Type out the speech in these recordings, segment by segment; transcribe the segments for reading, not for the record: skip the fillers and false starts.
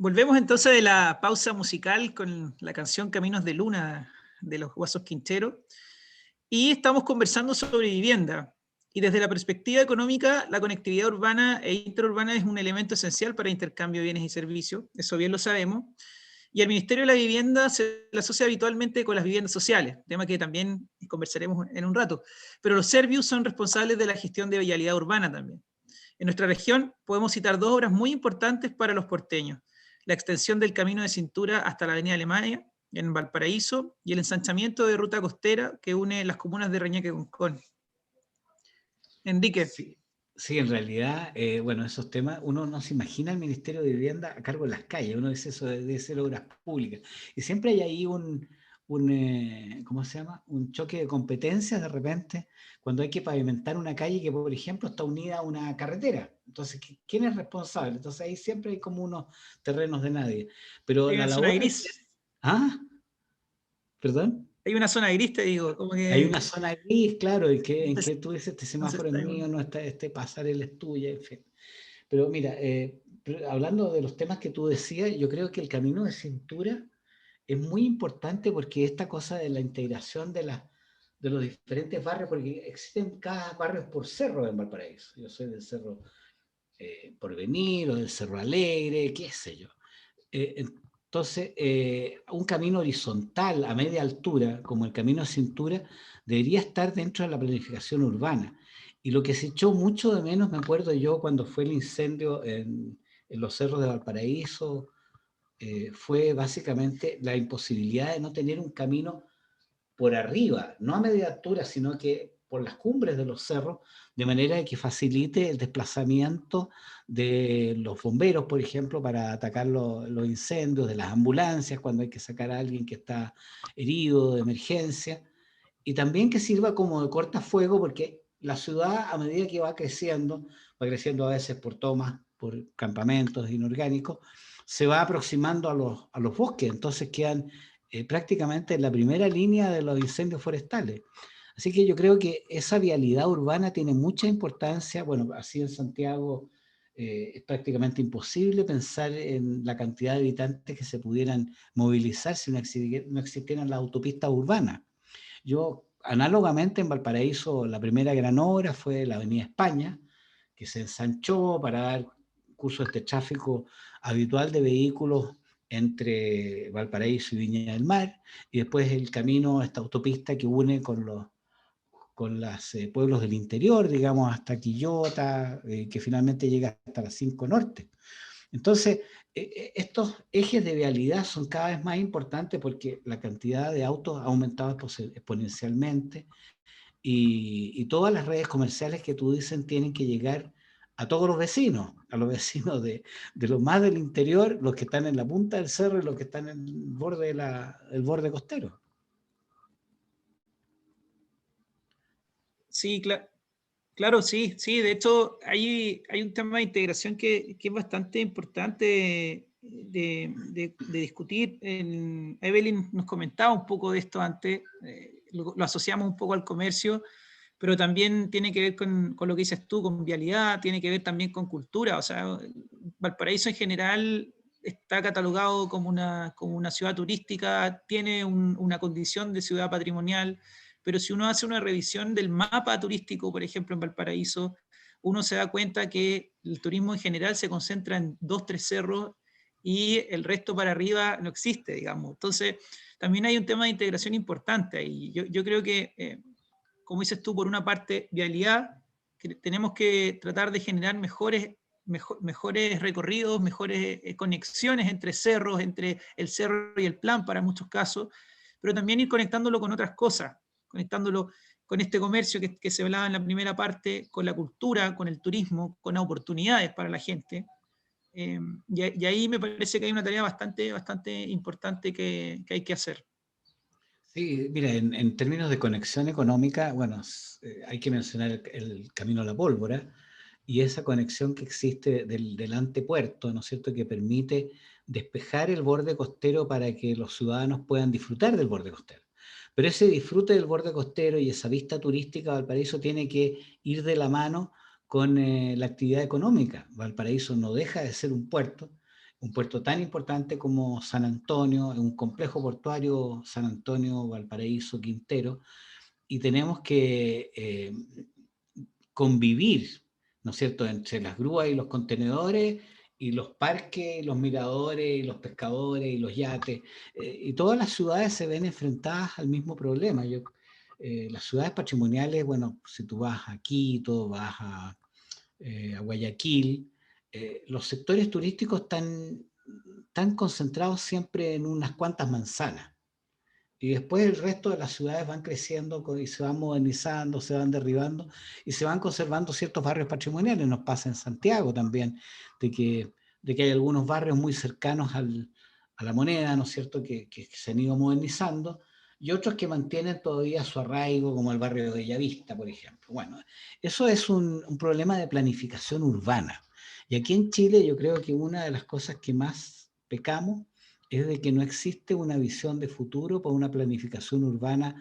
Volvemos entonces de la pausa musical con la canción Caminos de Luna de los Guasos Quintero y estamos conversando sobre vivienda. Y desde la perspectiva económica, la conectividad urbana e interurbana es un elemento esencial para el intercambio de bienes y servicios, eso bien lo sabemos. Y el Ministerio de la Vivienda se le asocia habitualmente con las viviendas sociales, tema que también conversaremos en un rato. Pero los Servius son responsables de la gestión de vialidad urbana también. En nuestra región podemos citar dos obras muy importantes para los porteños: la extensión del camino de cintura hasta la avenida Alemania, en Valparaíso, y el ensanchamiento de ruta costera que une las comunas de Reñaca y Concón. Enrique. Sí, sí, en realidad, bueno, esos temas, uno no se imagina el Ministerio de Vivienda a cargo de las calles, uno dice eso de ser obras públicas. Y siempre hay ahí ¿cómo se llama? Un choque de competencias de repente, cuando hay que pavimentar una calle que, por ejemplo, está unida a una carretera. Entonces, ¿quién es responsable? Entonces ahí siempre hay como unos terrenos de nadie. Pero Hay la una zona labor del... gris. ¿Ah? ¿Perdón? Hay una zona gris, te digo, como Hay que... una zona gris, claro, en Entonces, que tú dices, este entonces semáforo es está mío, igual. no está, este pasarela es tuya, en fin. Pero mira, hablando de los temas que tú decías, yo creo que el camino de cintura es muy importante porque esta cosa de la integración de los diferentes barrios, porque existen cada barrio por cerro en Valparaíso. Yo soy del cerro Porvenir o del cerro Alegre, qué sé yo. Entonces, un camino horizontal a media altura, como el camino de cintura, debería estar dentro de la planificación urbana. Y lo que se echó mucho de menos, me acuerdo yo, cuando fue el incendio en los cerros de Valparaíso, fue básicamente la imposibilidad de no tener un camino por arriba, no a media altura, sino que por las cumbres de los cerros, de manera que facilite el desplazamiento de los bomberos, por ejemplo, para atacar los incendios, de las ambulancias cuando hay que sacar a alguien que está herido de emergencia, y también que sirva como de cortafuego, porque la ciudad, a medida que va creciendo a veces por tomas, por campamentos inorgánicos, se va aproximando a los bosques, entonces quedan prácticamente en la primera línea de los incendios forestales. Así que yo creo que esa vialidad urbana tiene mucha importancia. Bueno, así en Santiago es prácticamente imposible pensar en la cantidad de habitantes que se pudieran movilizar si no existieran las autopistas urbanas. Yo, análogamente, en Valparaíso, la primera gran obra fue la Avenida España, que se ensanchó para dar curso a este tráfico habitual de vehículos entre Valparaíso y Viña del Mar, y después el camino, esta autopista que une con los pueblos del interior, digamos, hasta Quillota, que finalmente llega hasta la 5 Norte. Entonces, estos ejes de vialidad son cada vez más importantes porque la cantidad de autos ha aumentado exponencialmente y todas las redes comerciales que tú dices tienen que llegar a todos los vecinos, a los vecinos de los más del interior, los que están en la punta del cerro y los que están en el borde costero. Sí, claro, sí, sí. De hecho, hay un tema de integración que es bastante importante de discutir. Evelyn nos comentaba un poco de esto antes, lo asociamos un poco al comercio, pero también tiene que ver con lo que dices tú, con vialidad, tiene que ver también con cultura. O sea, Valparaíso en general está catalogado como una ciudad turística, tiene una condición de ciudad patrimonial, pero si uno hace una revisión del mapa turístico, por ejemplo, en Valparaíso, uno se da cuenta que el turismo en general se concentra en dos, tres cerros y el resto para arriba no existe, digamos. Entonces, también hay un tema de integración importante ahí. Yo creo que, como dices tú, por una parte, vialidad, que tenemos que tratar de generar mejores recorridos, mejores conexiones entre cerros, entre el cerro y el plan para muchos casos, pero también ir conectándolo con otras cosas, conectándolo con este comercio que se hablaba en la primera parte, con la cultura, con el turismo, con oportunidades para la gente. Y ahí me parece que hay una tarea bastante importante que hay que hacer. Sí, mira, en términos de conexión económica, bueno, hay que mencionar el Camino a la Pólvora y esa conexión que existe del antepuerto, ¿no es cierto?, que permite despejar el borde costero para que los ciudadanos puedan disfrutar del borde costero. Pero ese disfrute del borde costero y esa vista turística de Valparaíso tiene que ir de la mano con la actividad económica. Valparaíso no deja de ser un puerto un puerto tan importante como San Antonio, un complejo portuario San Antonio, Valparaíso, Quintero, y tenemos que convivir, ¿no es cierto?, entre las grúas y los contenedores, y los parques, y los miradores, y los pescadores, y los yates, y todas las ciudades se ven enfrentadas al mismo problema. Las ciudades patrimoniales, bueno, si tú vas a Quito, vas a Guayaquil, los sectores turísticos están concentrados siempre en unas cuantas manzanas. Y después el resto de las ciudades van creciendo y se van modernizando, se van derribando y se van conservando ciertos barrios patrimoniales. Nos pasa en Santiago también, de que, de que hay algunos barrios muy cercanos a la Moneda, ¿no es cierto?, que se han ido modernizando, y otros que mantienen todavía su arraigo, como el barrio de Bellavista, por ejemplo. Bueno, eso es un problema de planificación urbana. Y aquí en Chile yo creo que una de las cosas que más pecamos es de que no existe una visión de futuro para una planificación urbana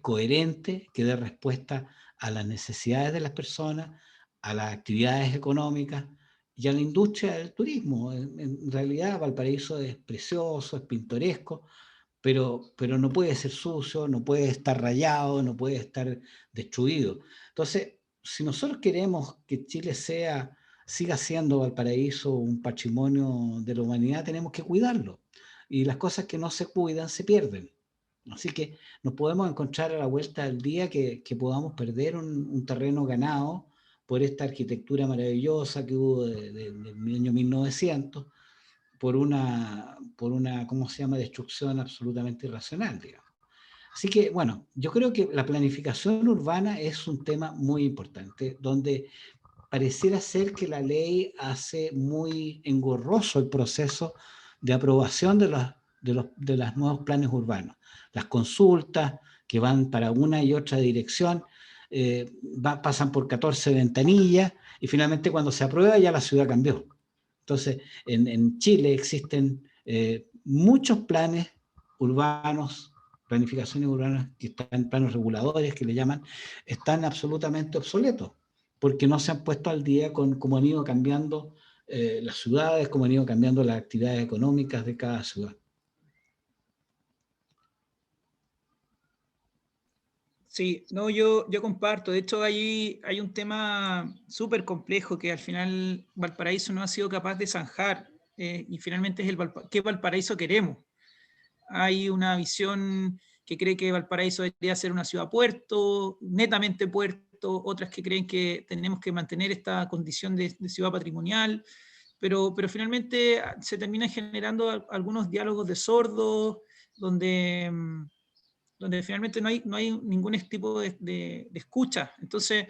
coherente que dé respuesta a las necesidades de las personas, a las actividades económicas y a la industria del turismo. En realidad Valparaíso es precioso, es pintoresco, pero no puede ser sucio, no puede estar rayado, no puede estar destruido. Entonces, si nosotros queremos que Chile siga siendo Valparaíso un patrimonio de la humanidad, tenemos que cuidarlo. Y las cosas que no se cuidan se pierden. Así que nos podemos encontrar a la vuelta del día que podamos perder un terreno ganado por esta arquitectura maravillosa que hubo del año 1900, por una, ¿cómo se llama?, destrucción absolutamente irracional, digamos. Así que, bueno, yo creo que la planificación urbana es un tema muy importante, donde pareciera ser que la ley hace muy engorroso el proceso de aprobación de los nuevos planes urbanos. Las consultas que van para una y otra dirección pasan por 14 ventanillas y finalmente cuando se aprueba ya la ciudad cambió. Entonces, en Chile existen muchos planes urbanos, planificaciones urbanas que están, planos reguladores que le llaman, están absolutamente obsoletos, porque no se han puesto al día con cómo han ido cambiando las ciudades, cómo han ido cambiando las actividades económicas de cada ciudad. Sí, no, yo comparto. De hecho, hay un tema súper complejo que al final Valparaíso no ha sido capaz de zanjar, y finalmente es ¿qué Valparaíso queremos? Hay una visión que cree que Valparaíso debería ser una ciudad-puerto, netamente puerto, otras que creen que tenemos que mantener esta condición de ciudad patrimonial, pero finalmente se terminan generando algunos diálogos de sordos, donde donde finalmente no hay ningún tipo de escucha. Entonces,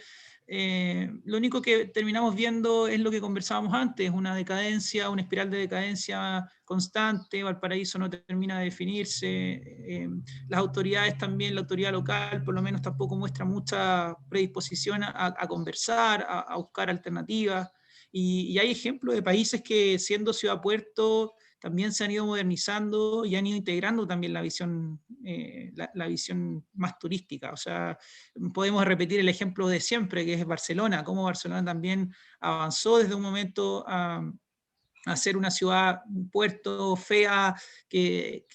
lo único que terminamos viendo es lo que conversábamos antes, una decadencia, una espiral de decadencia constante. Valparaíso no termina de definirse, las autoridades también, la autoridad local por lo menos tampoco muestra mucha predisposición a conversar, a buscar alternativas, y hay ejemplos de países que siendo ciudad-puerto también se han ido modernizando y han ido integrando también la visión más turística. O sea, podemos repetir el ejemplo de siempre, que es Barcelona, cómo Barcelona también avanzó desde un momento a ser una ciudad, un puerto fea, que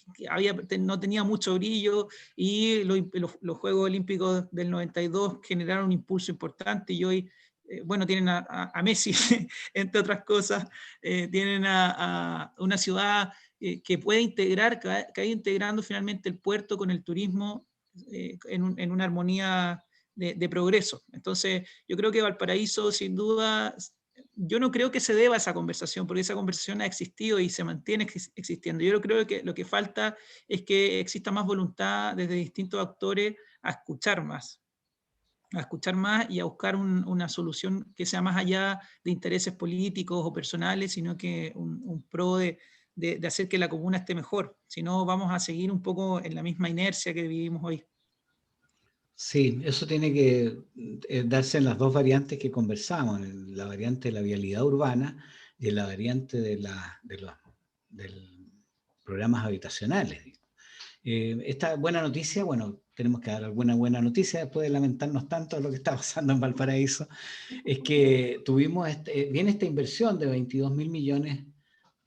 no tenía mucho brillo, y los Juegos Olímpicos del 92 generaron un impulso importante, y hoy, bueno, tienen a Messi, entre otras cosas, tienen a una ciudad que puede integrar, que ha ido integrando finalmente el puerto con el turismo en una armonía de progreso. Entonces, yo creo que Valparaíso, sin duda, yo no creo que se deba a esa conversación, porque esa conversación ha existido y se mantiene existiendo. Yo creo que lo que falta es que exista más voluntad desde distintos actores a escuchar más y a buscar una solución que sea más allá de intereses políticos o personales, sino que un pro de hacer que la comuna esté mejor. Si no, vamos a seguir un poco en la misma inercia que vivimos hoy. Sí, eso tiene que darse en las dos variantes que conversamos, en la variante de la vialidad urbana y en la variante de los programas habitacionales. Esta buena noticia, bueno, tenemos que dar alguna buena noticia después de lamentarnos tanto de lo que está pasando en Valparaíso, es que viene esta inversión de 22.000 millones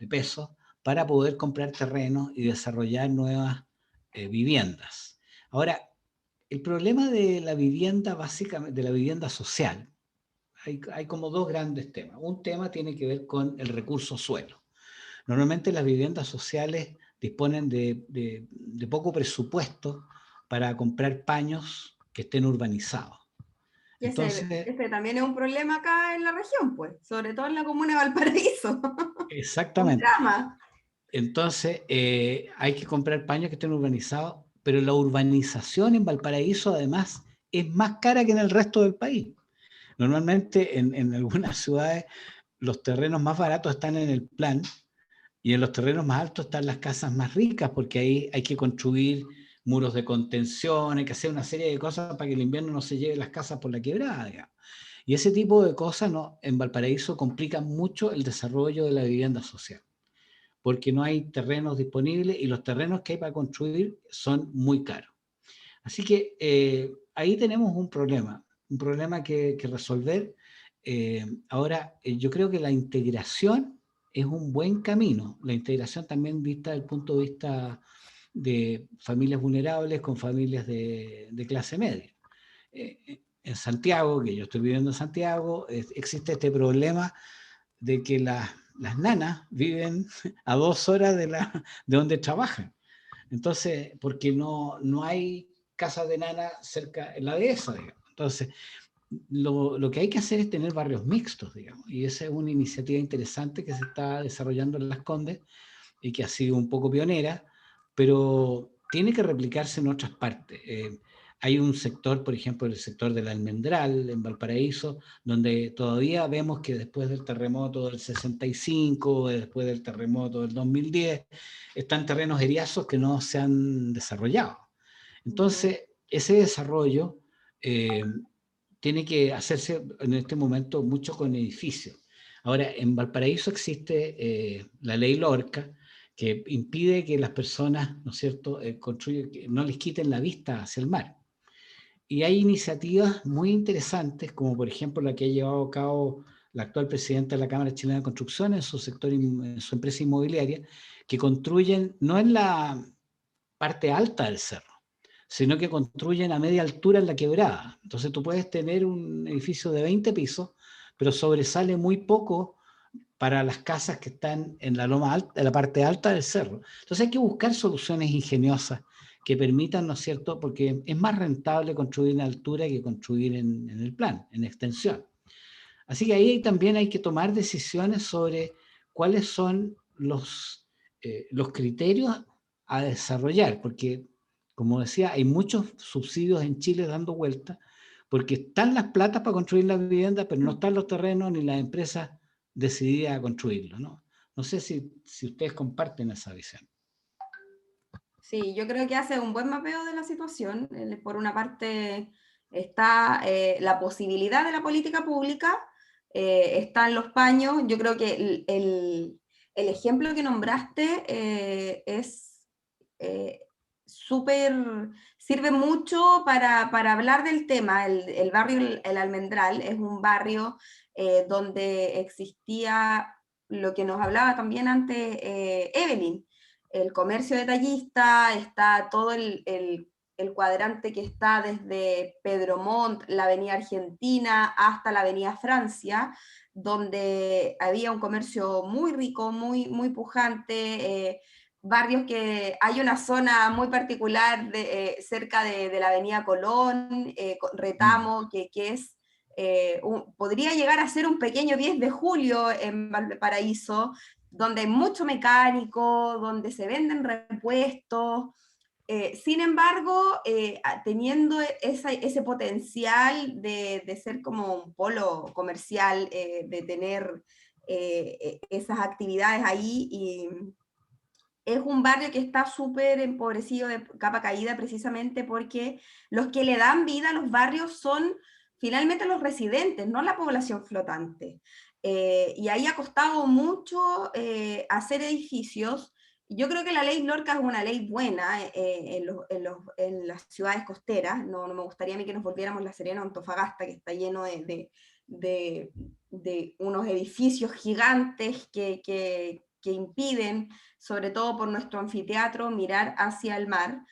de pesos para poder comprar terrenos y desarrollar nuevas viviendas. Ahora, el problema de la vivienda, básicamente, de la vivienda social, hay como dos grandes temas. Un tema tiene que ver con el recurso suelo. Normalmente las viviendas sociales disponen de poco presupuesto para comprar paños que estén urbanizados. Y Entonces, ese también es un problema acá en la región, pues, sobre todo en la comuna de Valparaíso. Un exactamente. drama. Entonces, hay que comprar paños que estén urbanizados, pero la urbanización en Valparaíso además es más cara que en el resto del país. Normalmente en algunas ciudades los terrenos más baratos están en el plan y en los terrenos más altos están las casas más ricas, porque ahí hay que construir muros de contención, hay que hacer una serie de cosas para que el invierno no se lleve las casas por la quebrada, digamos. Y ese tipo de cosas, ¿no?, en Valparaíso complican mucho el desarrollo de la vivienda social, porque no hay terrenos disponibles y los terrenos que hay para construir son muy caros. Así que ahí tenemos un problema que resolver. Ahora, yo creo que la integración es un buen camino. La integración también vista desde el punto de vista de familias vulnerables con familias de clase media. En Santiago, que yo estoy viviendo en Santiago, existe este problema de que las nanas viven a 2 horas de donde trabajan. Entonces, porque no hay casas de nana cerca en la dehesa, digamos. Entonces, lo que hay que hacer es tener barrios mixtos, digamos, y esa es una iniciativa interesante que se está desarrollando en Las Condes y que ha sido un poco pionera, pero tiene que replicarse en otras partes. Hay un sector, por ejemplo, el sector del Almendral en Valparaíso, donde todavía vemos que después del terremoto del 65, después del terremoto del 2010, están terrenos eriazos que no se han desarrollado. Entonces, ese desarrollo eh, tiene que hacerse en este momento mucho con edificios. Ahora, en Valparaíso existe la ley Lorca, que impide que las personas, ¿no es cierto?, que no les quiten la vista hacia el mar. Y hay iniciativas muy interesantes, como por ejemplo la que ha llevado a cabo la actual presidenta de la Cámara Chilena de Construcción en su sector, en su empresa inmobiliaria, que construyen no en la parte alta del cerro, sino que construyen a media altura en la quebrada. Entonces tú puedes tener un edificio de 20 pisos, pero sobresale muy poco para las casas que están en la loma alta, en la parte alta del cerro. Entonces hay que buscar soluciones ingeniosas que permitan, ¿no es cierto?, porque es más rentable construir en altura que construir en el plan, en extensión. Así que ahí también hay que tomar decisiones sobre cuáles son los criterios a desarrollar, porque, como decía, hay muchos subsidios en Chile dando vueltas, porque están las platas para construir las viviendas, pero no están los terrenos ni las empresas decididas a construirlos, ¿no? No sé si ustedes comparten esa visión. Sí, yo creo que hace un buen mapeo de la situación. Por una parte está la posibilidad de la política pública, están los paños. Yo creo que el ejemplo que nombraste es súper, sirve mucho para hablar del tema. El barrio El Almendral es un barrio donde existía lo que nos hablaba también antes Evelyn, el comercio detallista, está todo el cuadrante que está desde Pedro Montt, la Avenida Argentina, hasta la Avenida Francia, donde había un comercio muy rico, muy pujante, barrios que hay una zona muy particular cerca de la Avenida Colón, Retamo, que es podría llegar a ser un pequeño 10 de julio en Valparaíso, donde hay mucho mecánico, donde se venden repuestos. Sin embargo, teniendo ese potencial de ser como un polo comercial, de tener esas actividades ahí, y es un barrio que está súper empobrecido de capa caída precisamente porque los que le dan vida a los barrios son finalmente los residentes, no la población flotante. Y ahí ha costado mucho hacer edificios. Yo creo que la ley Lorca es una ley buena en las ciudades costeras. No me gustaría a mí que nos volviéramos La Serena o Antofagasta, que está lleno de unos edificios gigantes que que impiden, sobre todo por nuestro anfiteatro, mirar hacia el mar.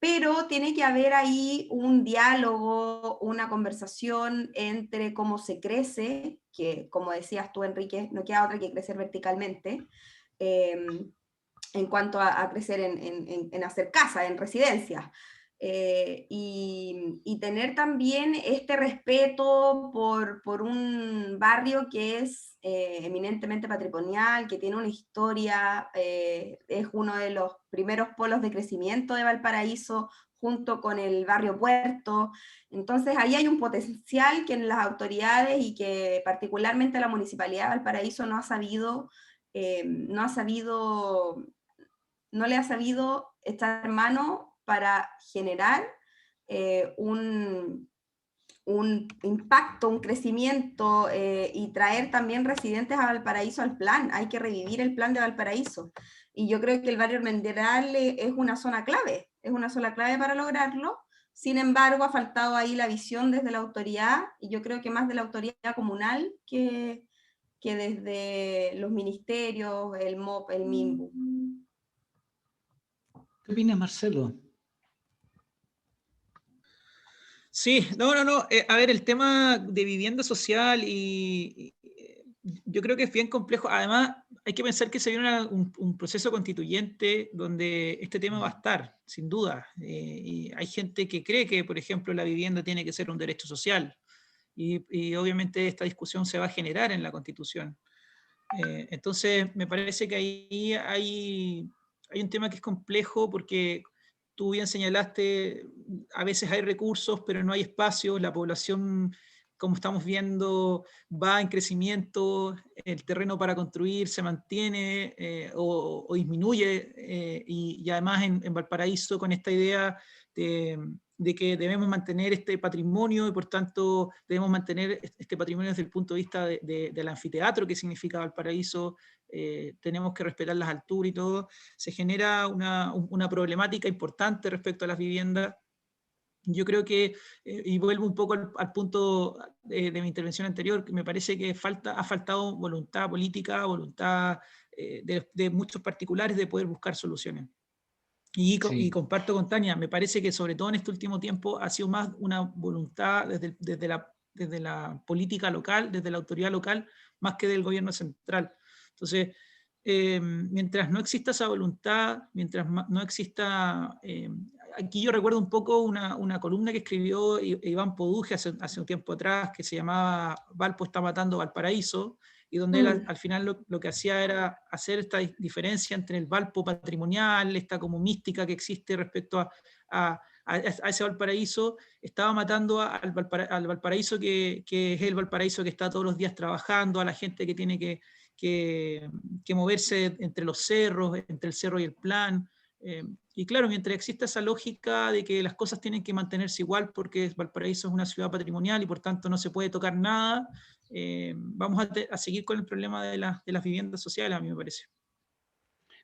Pero tiene que haber ahí un diálogo, una conversación entre cómo se crece, que como decías tú, Enrique, no queda otra que crecer verticalmente, en cuanto a crecer en hacer casa, en residencias. Y tener también este respeto por un barrio que es eminentemente patrimonial, que tiene una historia, es uno de los primeros polos de crecimiento de Valparaíso, junto con el barrio Puerto. Entonces ahí hay un potencial que en las autoridades y que particularmente la Municipalidad de Valparaíso no le ha sabido echar mano para generar un impacto, un crecimiento y traer también residentes a Valparaíso al plan. Hay que revivir el plan de Valparaíso. Y yo creo que el barrio Almendral es una zona clave, para lograrlo. Sin embargo, ha faltado ahí la visión desde la autoridad, y yo creo que más de la autoridad comunal que desde los ministerios, el MOP, el MIMBU. ¿Qué opinas, Marcelo? Sí, no. A ver, el tema de vivienda social yo creo que es bien complejo. Además, hay que pensar que se viene un proceso constituyente donde este tema va a estar, sin duda. Y hay gente que cree que, por ejemplo, la vivienda tiene que ser un derecho social. Y obviamente esta discusión se va a generar en la Constitución. Entonces, me parece que ahí hay un tema que es complejo porque tú bien señalaste, a veces hay recursos, pero no hay espacio, la población, como estamos viendo, va en crecimiento, el terreno para construir se mantiene o disminuye, y además en Valparaíso con esta idea de que debemos mantener este patrimonio y por tanto debemos mantener este patrimonio desde el punto de vista del anfiteatro que significa Valparaíso, tenemos que respetar las alturas y todo, se genera una problemática importante respecto a las viviendas. Yo creo que, y vuelvo un poco al punto de mi intervención anterior, que me parece que ha faltado voluntad política, voluntad de muchos particulares de poder buscar soluciones. Y comparto con Tania, me parece que sobre todo en este último tiempo ha sido más una voluntad desde la política local, desde la autoridad local, más que del gobierno central. Entonces, mientras no exista esa voluntad, mientras no exista... aquí yo recuerdo un poco una columna que escribió Iván Poduje hace un tiempo atrás, que se llamaba Valpo está matando Valparaíso, y donde él al final lo que hacía era hacer esta diferencia entre el Valpo patrimonial, esta como mística que existe respecto a ese Valparaíso, estaba matando al Valparaíso que es el Valparaíso que está todos los días trabajando, a la gente que tiene que moverse entre los cerros, entre el cerro y el plan. Y claro, mientras exista esa lógica de que las cosas tienen que mantenerse igual porque Valparaíso es una ciudad patrimonial y por tanto no se puede tocar nada, vamos a seguir con el problema de las viviendas sociales, a mí me parece.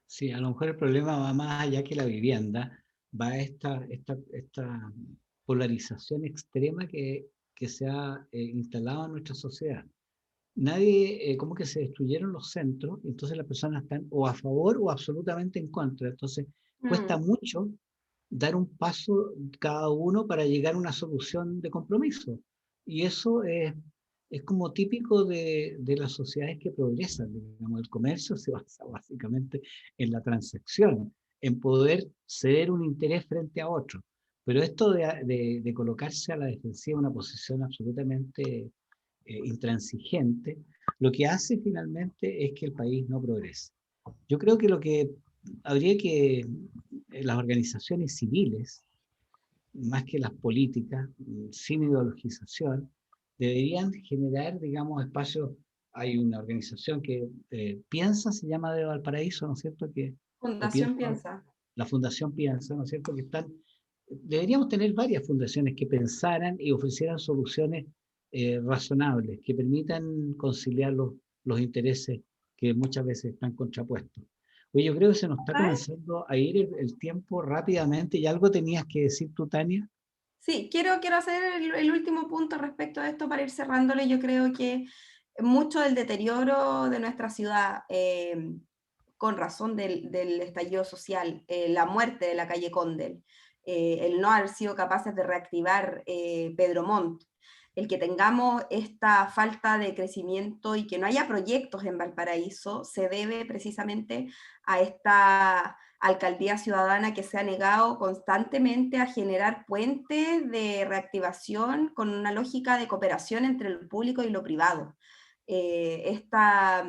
Sí, a lo mejor el problema va más allá que la vivienda, va esta polarización extrema que se ha instalado en nuestra sociedad. Nadie, como que se destruyeron los centros, entonces las personas están o a favor o absolutamente en contra. Entonces cuesta mucho dar un paso cada uno para llegar a una solución de compromiso. Y eso es como típico de las sociedades que progresan. Digamos, el comercio se basa básicamente en la transacción, en poder ceder un interés frente a otro. Pero esto de colocarse a la defensiva una posición absolutamente intransigente, lo que hace finalmente es que el país no progrese. Yo creo que lo que habría que las organizaciones civiles, más que las políticas, sin ideologización, deberían generar, digamos, espacios. Hay una organización que Piensa, se llama, de Valparaíso, ¿no es cierto? Fundación Piensa. La Fundación Piensa, ¿no es cierto? Deberíamos tener varias fundaciones que pensaran y ofrecieran soluciones razonables, que permitan conciliar los intereses que muchas veces están contrapuestos. Oye, yo creo que se nos está comenzando a ir el tiempo rápidamente, y algo tenías que decir tú, Tania. Sí, quiero hacer el último punto respecto a esto para ir cerrándole. Yo creo que mucho del deterioro de nuestra ciudad con razón del estallido social, la muerte de la calle Condel, el no haber sido capaces de reactivar Pedro Montt, el que tengamos esta falta de crecimiento y que no haya proyectos en Valparaíso, se debe precisamente a esta alcaldía ciudadana que se ha negado constantemente a generar puentes de reactivación con una lógica de cooperación entre lo público y lo privado. Esta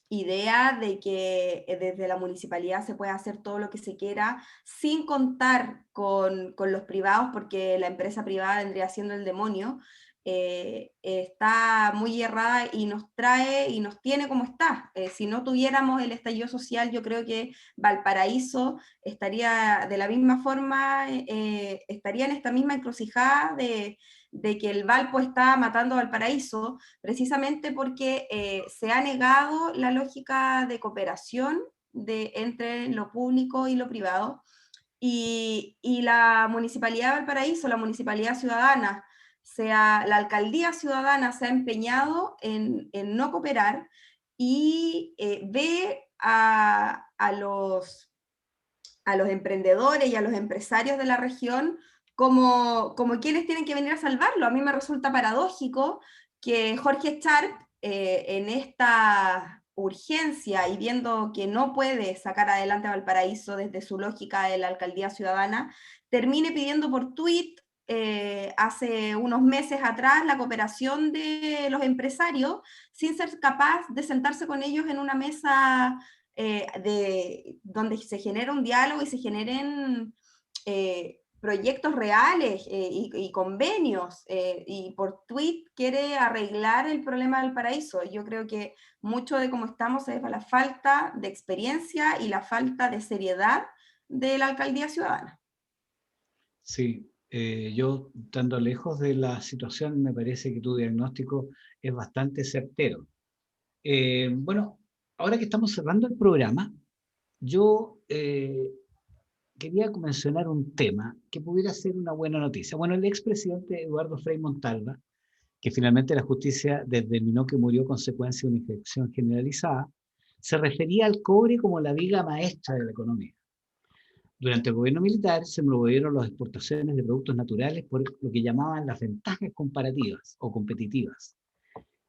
idea de que desde la municipalidad se puede hacer todo lo que se quiera sin contar con los privados, porque la empresa privada vendría siendo el demonio, está muy errada y nos trae y nos tiene como está. Si no tuviéramos el estallido social, yo creo que Valparaíso estaría de la misma forma, estaría en esta misma encrucijada de que el Valpo está matando a Valparaíso, precisamente porque se ha negado la lógica de cooperación entre lo público y lo privado, y la Municipalidad de Valparaíso, la Municipalidad Ciudadana, la Alcaldía Ciudadana se ha empeñado en no cooperar y ve a los emprendedores y a los empresarios de la región como quienes tienen que venir a salvarlo. A mí me resulta paradójico que Jorge Sharp, en esta urgencia y viendo que no puede sacar adelante a Valparaíso desde su lógica de la alcaldía ciudadana, termine pidiendo por tweet hace unos meses atrás la cooperación de los empresarios sin ser capaz de sentarse con ellos en una mesa donde se genera un diálogo y se generen proyectos reales y convenios, y por tweet quiere arreglar el problema del paraíso. Yo creo que mucho de cómo estamos es la falta de experiencia y la falta de seriedad de la alcaldía ciudadana. Sí, yo estando lejos de la situación, me parece que tu diagnóstico es bastante certero. Bueno, ahora que estamos cerrando el programa, yo quería mencionar un tema que pudiera ser una buena noticia. Bueno, el expresidente Eduardo Frei Montalva, que finalmente la justicia determinó que murió consecuencia de una infección generalizada, se refería al cobre como la viga maestra de la economía. Durante el gobierno militar se promovieron las exportaciones de productos naturales por lo que llamaban las ventajas comparativas o competitivas.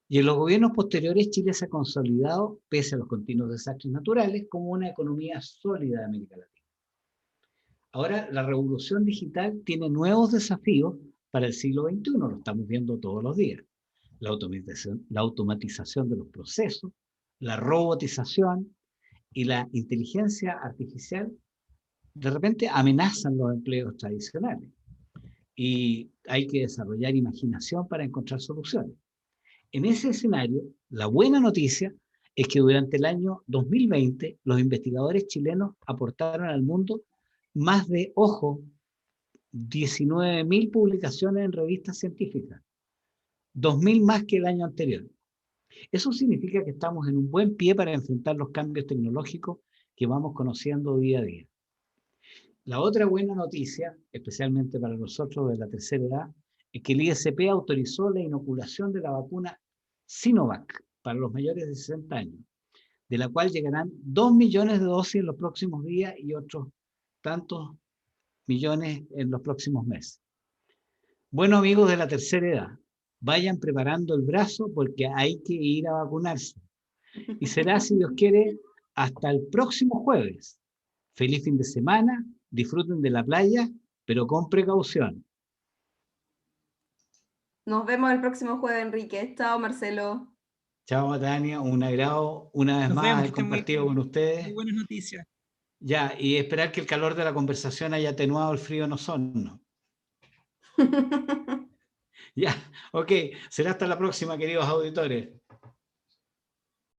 Y en los gobiernos posteriores Chile se ha consolidado, pese a los continuos desastres naturales, como una economía sólida de América Latina. Ahora la revolución digital tiene nuevos desafíos para el siglo XXI, lo estamos viendo todos los días. La automatización de los procesos, la robotización y la inteligencia artificial de repente amenazan los empleos tradicionales y hay que desarrollar imaginación para encontrar soluciones. En ese escenario, la buena noticia es que durante el año 2020 los investigadores chilenos aportaron al mundo más de, ojo, 19.000 publicaciones en revistas científicas, 2.000 más que el año anterior. Eso significa que estamos en un buen pie para enfrentar los cambios tecnológicos que vamos conociendo día a día. La otra buena noticia, especialmente para nosotros de la tercera edad, es que el ISP autorizó la inoculación de la vacuna Sinovac para los mayores de 60 años, de la cual llegarán 2 millones de dosis en los próximos días y otros tantos millones en los próximos meses. Bueno, amigos de la tercera edad, vayan preparando el brazo porque hay que ir a vacunarse. Y será, si Dios quiere, hasta el próximo jueves. Feliz fin de semana, disfruten de la playa, pero con precaución. Nos vemos el próximo jueves, Enrique. Chao, Marcelo. Chao, Tania, un agrado una vez más haber compartido con ustedes. Muy buenas noticias. Ya, y esperar que el calor de la conversación haya atenuado el frío en Osorno. Ya, ok, será hasta la próxima, queridos auditores.